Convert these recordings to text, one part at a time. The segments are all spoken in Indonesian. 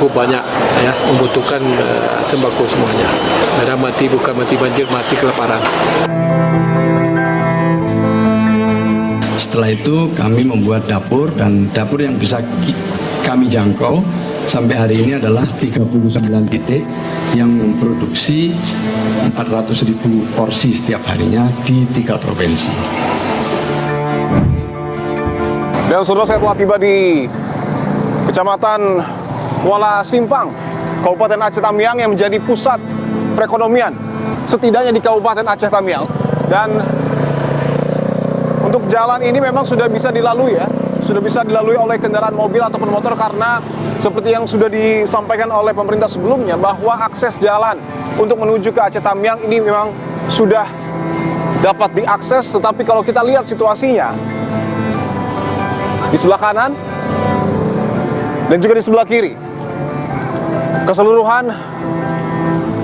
cukup banyak ya, membutuhkan sembako semuanya. Mereka mati bukan mati banjir, mati kelaparan. Setelah itu kami membuat dapur, dan dapur yang bisa kami jangkau sampai hari ini adalah 39 titik yang memproduksi 400.000 porsi setiap harinya di 3 provinsi. Dan saudara, saya telah tiba di Kecamatan Kuala Simpang, Kabupaten Aceh Tamiang, yang menjadi pusat perekonomian setidaknya di Kabupaten Aceh Tamiang. Dan untuk jalan ini memang sudah bisa dilalui ya, sudah bisa dilalui oleh kendaraan mobil ataupun motor, karena seperti yang sudah disampaikan oleh pemerintah sebelumnya bahwa akses jalan untuk menuju ke Aceh Tamiang ini memang sudah dapat diakses. Tetapi kalau kita lihat situasinya di sebelah kanan dan juga di sebelah kiri, keseluruhan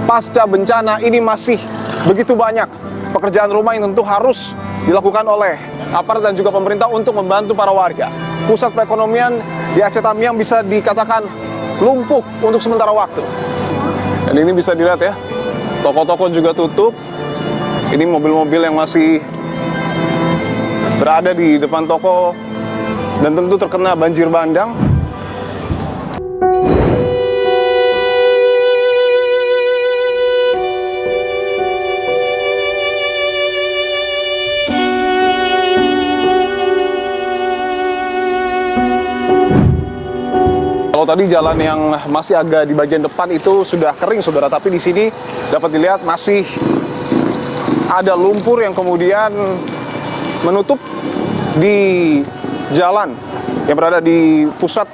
pasca bencana ini masih begitu banyak pekerjaan rumah yang tentu harus dilakukan oleh aparat dan juga pemerintah untuk membantu para warga. Pusat perekonomian di Aceh Tamiang bisa dikatakan lumpuh untuk sementara waktu. Dan ini bisa dilihat ya, toko-toko juga tutup. Ini mobil-mobil yang masih berada di depan toko dan tentu terkena banjir bandang. Kalau tadi jalan yang masih agak di bagian depan itu sudah kering, saudara, tapi di sini dapat dilihat masih ada lumpur yang kemudian menutup di jalan yang berada di pusat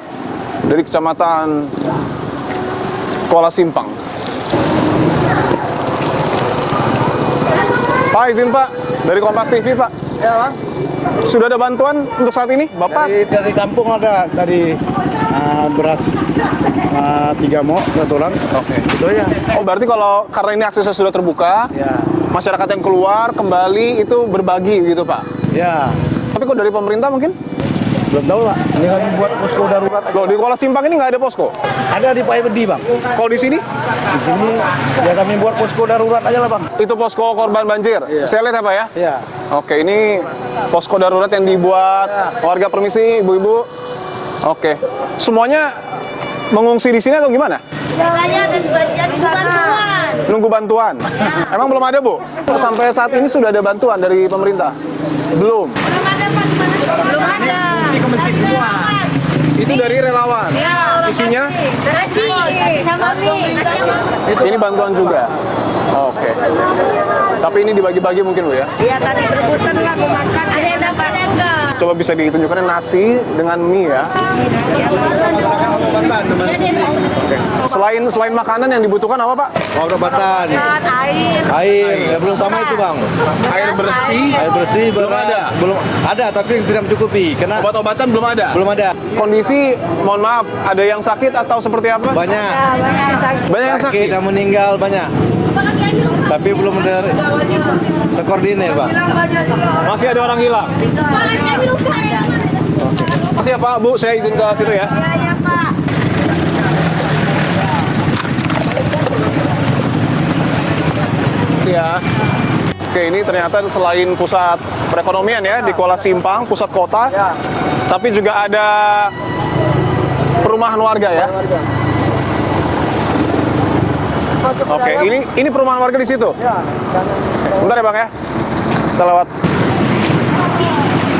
dari Kecamatan Kuala Simpang. Pak, izin Pak, dari Kompas TV Pak. Ya, Bang. Sudah ada bantuan untuk saat ini, Bapak? Dari kampung ada, dari beras 3 mok, 1 orang. Oke. Itu ya. Oh, berarti kalau karena ini aksesnya sudah terbuka, Ya. masyarakat yang keluar kembali itu berbagi gitu Pak. Ya. Tapi kok dari pemerintah mungkin? Belum tahu, Pak. Ini kan buat posko darurat. Loh, di Kuala Simpang ini nggak ada posko? Ada di Pak Bedi, Bang. Kalau di sini? Di sini ya kami buat posko darurat aja lah, Bang. Itu posko korban banjir. Iya. Saya lihat ya Pak ya? Iya. Oke, ini posko darurat yang dibuat warga. Permisi, ibu-ibu. Oke. Semuanya mengungsi di sini atau gimana? Jalannya ada sebagian bantuan. Nunggu bantuan? Emang belum ada, Bu? Sampai saat ini sudah ada bantuan dari pemerintah? Belum? Belum ada Pak, belum ada. Itu dari relawan? Ya, Isinya? nasi sama mie. Nasi sama mie. Ini bantuan juga? Oke. Tapi ini dibagi-bagi mungkin, Bu ya? Iya, tadi berebutan lah aku makan. Ada yang dapat, ada yang enggak. Coba bisa ditunjukkan nasi dengan mie ya. Selain makanan yang dibutuhkan apa, Pak? Obat-obatan, air. Ya, belum utama itu, Bang. Air bersih. Air bersih Belum ada? Belum ada, tapi tidak mencukupi. Karena Obat-obatan belum ada? belum ada. Kondisi, mohon maaf, ada yang sakit atau seperti apa? Banyak. Banyak yang sakit? Yang meninggal banyak. Tapi belum terkoordinir, Bang. Masih ada orang hilang? Masih ya, Pak, Bu, saya izin ke situ ya. Iya, Pak. Makasih ya. Oke, ini ternyata selain pusat perekonomian ya di Kuala Simpang, pusat kota, tapi juga ada perumahan warga ya. Oke, ini perumahan warga di situ. Bentar ya Bang ya, kita lewat.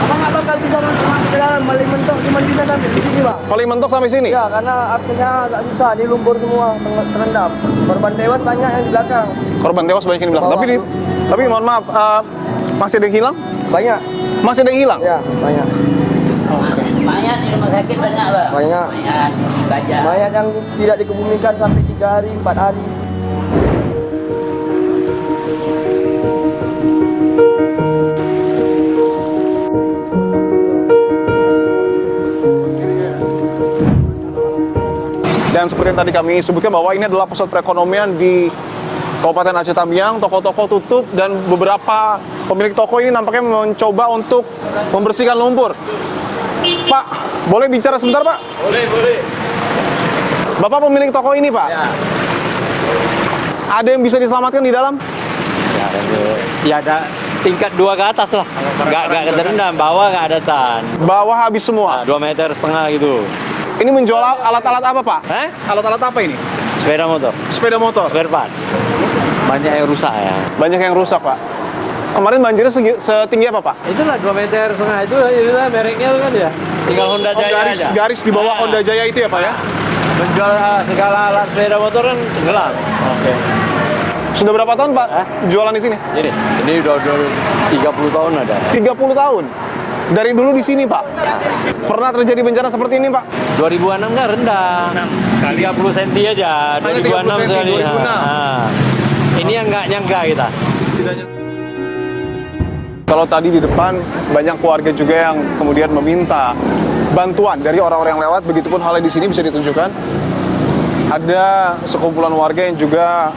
Abang nggak bakal bisa masuk ke dalam, paling mentok cuma bisa sampai di sini, Bang. Paling mentok sampai sini. Ya, karena aksesnya agak susah, ini lumpur semua, terendam. Korban tewas banyak yang di belakang. Korban tewas banyak yang di belakang. Tapi mohon maaf, masih ada yang hilang? Banyak. Masih ada yang hilang? Ya, banyak. Banyak di rumah sakit banyak, Bang. Banyak. Banyak. Banyak yang tidak dikebumikan sampai 3 hari, 4 hari. Dan seperti yang tadi kami sebutkan bahwa ini adalah pusat perekonomian di Kabupaten Aceh Tamiang. Toko-toko tutup dan beberapa pemilik toko ini nampaknya mencoba untuk membersihkan lumpur. Pak, boleh bicara sebentar, Pak? Boleh. Bapak pemilik toko ini, Pak? Ya. Ada yang bisa diselamatkan di dalam? Ya ada tingkat 2 ke atas lah. Nggak terendam, bawah nggak ada Chan. Bawah habis semua. 2,5 meter gitu. Ini menjual alat-alat apa, Pak? Eh? Alat-alat apa ini? Sepeda motor, Sepeda motor. spare part. Banyak yang rusak ya. Banyak yang rusak, Pak. Kemarin banjirnya setinggi apa, Pak? Itulah 2,5 meter itulah mereknya itu kan ya. Tinggal Honda Oh, Jaya aja. garis di bawah Honda Jaya itu ya, Pak ya? Menjual segala alat sepeda motor kan tenggelam. Oke. Sudah berapa tahun, Pak, jualan di sini? Ini udah 30 tahun ada. 30 tahun. Dari dulu di sini, Pak. Pernah terjadi bencana seperti ini, Pak? 2006 kan rendah. 30 cm aja. Hanya 2006 30 sekali. 2006. Nah, ini yang nggak nyangka kita. Kalau tadi di depan banyak keluarga juga yang kemudian meminta bantuan dari orang-orang yang lewat, begitupun halnya di sini bisa ditunjukkan. Ada sekumpulan warga yang juga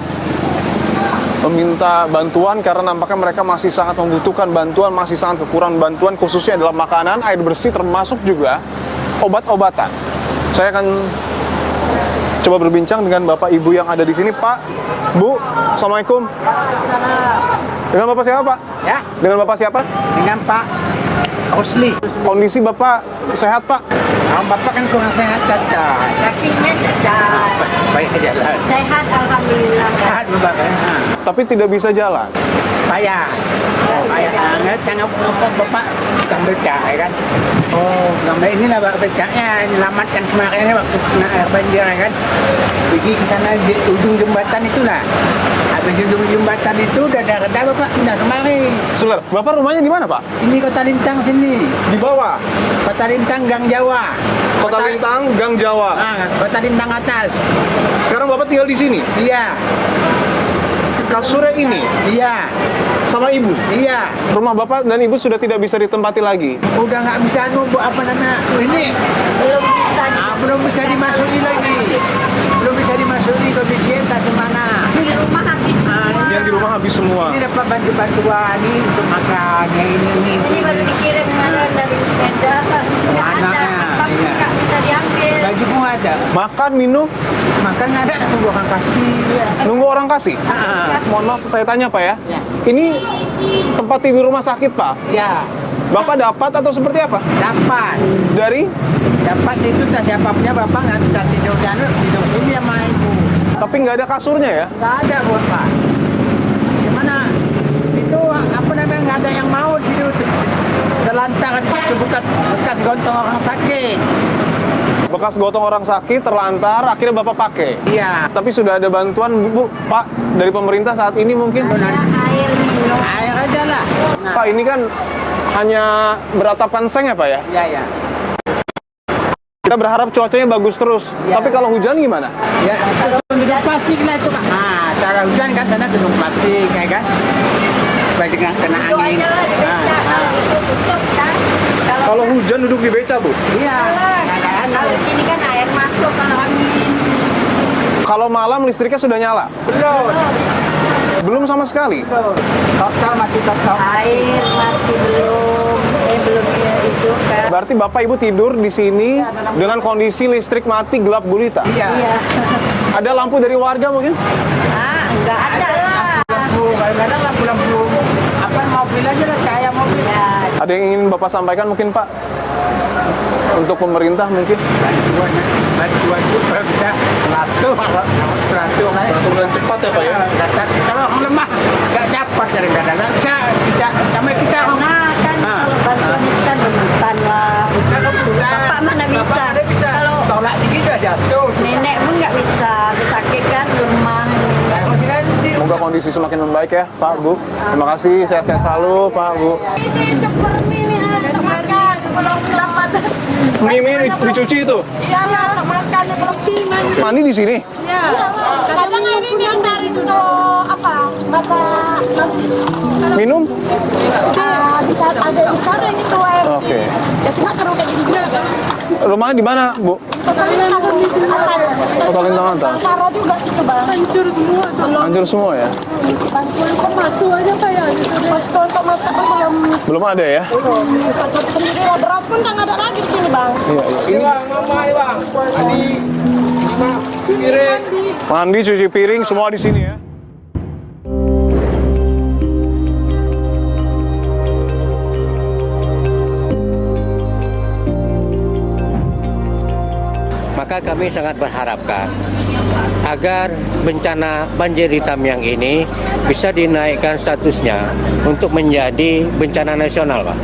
meminta bantuan karena nampaknya mereka masih sangat membutuhkan bantuan, masih sangat kekurangan bantuan khususnya dalam makanan, air bersih, termasuk juga obat-obatan. Saya akan coba berbincang dengan Bapak Ibu yang ada di sini. Pak, Bu, Assalamualaikum. Dengan Bapak siapa, Pak? Ya, Dengan Bapak siapa? dengan Pak Osli. Kondisi Bapak sehat, Pak? Bapak kan kurang sehat, cacat. Kakinya cacat. Baik aja lah. Sehat, alhamdulillah. Sehat Bapak kan. Tapi tidak bisa jalan. Payah. Payah banget. Kan Bapak tukang becak, ya kan? Oh, gambar inilah Bapak becaknya. Nyelamatkan kemarin waktu kena air banjir, ya kan? Pergi ke sana di ujung jembatan itulah. Habis ujung jembatan itu udah reda Bapak, udah kemari. Sebentar, Bapak rumahnya di mana, Pak? Sini Kota Lintang sini. Di bawah. Kota Lintang Gang Jawa. Kota Lintang, Gang Jawa. Kota Lintang atas. Sekarang Bapak tinggal di sini. Iya, Kasurnya ini iya, sama Ibu. iya. Rumah Bapak dan Ibu sudah tidak bisa ditempati lagi. Udah nggak bisa nunggu apa namanya ini. Belum bisa. Belum bisa dimasuki lagi. Belum bisa dimasuki ke BCN tak kemana. Di rumah habis semua. Yang di rumah habis semua. Ini dapat bantuan ini untuk makan yang ini. Ini baru dikirim kemarin dari Medan. Nggak ada. Anaknya, Apa iya. nggak bisa diambil. Baju pun ada. Makan, minum, Makan nggak ada, tunggu orang kasih. Ya. nunggu orang kasih. Mohon maaf, saya tanya, Pak ya. Ya. Ini tempat tidur rumah sakit, Pak. Ya, Bapak dapat atau seperti apa? dapat. Dari? Dapat itu tak siapa punya bapak nggak bisa tidur sana, tidur sini sama ibu. Tapi nggak ada kasurnya ya? Nggak ada buat Pak. Gimana? Itu apa namanya nggak ada yang mau tidur terlantar di situ bekas gontong orang sakit. Bekas gotong orang sakit, terlantar, akhirnya Bapak pakai. Iya. Tapi sudah ada bantuan, Bu, Pak, dari pemerintah saat ini mungkin? Ada air minum. Air aja lah. Nah, Pak, ini kan hanya beratapan seng ya, Pak ya? iya ya. Kita berharap cuacanya bagus terus. Ya. Tapi kalau hujan gimana? Ya, gedung plastik lah itu Pak. Nah, cara hujan kan sana gedung plastik, ya kan? Supaya dengan kena Itu angin. aja lah di beca. Kalau itu tutup kan. Kalau hujan duduk di beca, Bu? Iya. Nggak ada anu. Kalau sini kan air masuk kalau angin. Kalau malam listriknya sudah nyala? Belum. Belum sama sekali? Total mati total. Air masih belum itu kan. Berarti Bapak Ibu tidur di sini dengan kondisi listrik mati gelap gulita? Iya. Iya. Ada lampu dari warga mungkin? Enggak ada lah. Lampu, kadang-kadang lampu-lampu apa mobil aja lah, kayak mobil. Ya, Ada yang ingin Bapak sampaikan mungkin, Pak? Untuk pemerintah mungkin? Bantuan itu kalau bisa teratur dengan cepat ya, Pak ya? Kalau orang lemah nggak dapat kadang-kadang nggak bisa kita orang nah kan kalau bantuan itu kan rebutan lah. Bapak mana bisa? Kalau tolak dikit aja jatuh. nenek pun nggak bisa. Sakit kan lemah. Semoga kondisi semakin membaik ya, Pak, Bu. Terima kasih, sehat-sehat selalu, Pak, Bu. Mie dicuci itu? Iya, makannya belum ciman. Mandi di sini? Iya. Kadang air ini dasar itu apa? Masak nasi. Minum? Di saat ada di sana itu air. Oke. Ya cuma kalau kayak gini juga. Rumahnya di mana, Bu? Kota Lintang di sini atas. Kota Lintang atas. Parah juga situ bang. Hancur semua. Belum. Hancur semua ya? Bantuan kok masuk aja kayak gitu. Posko untuk masak kan belum. Belum ada ya? Kita cari sendiri lah, beras pun nggak ada lagi di sini bang. Iya, iya. Ini Bang, ini Mandi, cuci piring, semua di sini ya. Maka kami sangat berharapkan agar bencana banjir hitam yang ini bisa dinaikkan statusnya untuk menjadi bencana nasional, Pak.